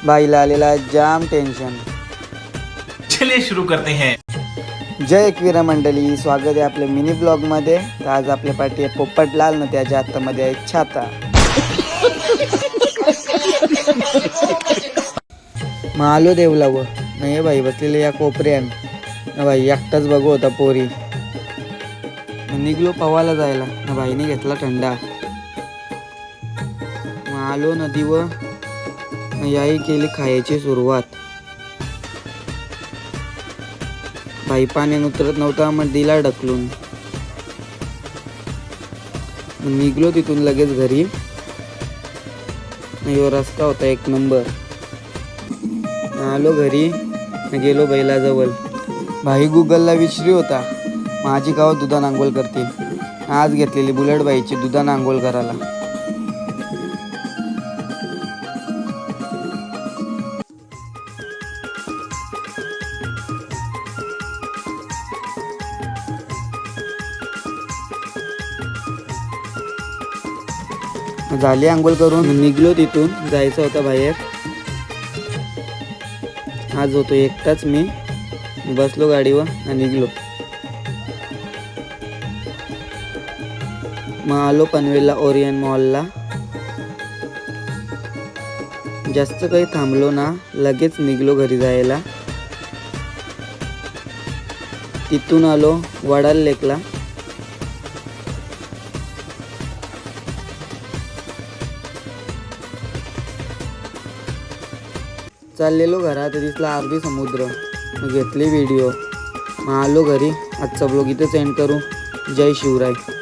बाईला आलेला जाम टेन्शन। चलिए शुरू करते हैं। जय एकवीरा मंडळी, स्वागत आहे आपल्या मिनी ब्लॉगमध्ये। तर आज आपल्या पाठी आहे पोपटलाल न त्याच्या हातामध्ये आहे छाता। मग आलो देवलाव नाही बाई बसलेले या कोपऱ्यान ना बाई एकटाच बघू होता पोरी। निघलो पवायला जायला ना बाईने घेतला थंडा। मग आलो नदीवर याही केली खायची सुरुवात। बाई पाण्यात उतरत नव्हता मग दिला ढकलून। निघलो तिथून लगेच घरी। यो रस्ता होता एक नंबर। आलो घरी गेलो बैलाजवळ। भाई गुगलला विचारी होता माझी गाव दुधान आंघोळ करतील। आज घेतलेली बुलेट बाईची दुधान आंघोळ करायला। झाली आंघोळ करून निघलो तिथून जायचं होतं बाहेर। आज होतो एकटाच मी। बसलो गाडीवर आणि निघलो। मग आलो पनवेलला ओरियन मॉलला। जास्त काही थांबलो ना, लगेच निघलो घरी जायला। तिथून आलो वडाल लेकला। चाललेलो घरात दिसला अरबी समुद्र। घेतली व्हिडिओ। मग आलो घरी। आजचा ब्लॉग इथेच एंड करू। जय शिवराय।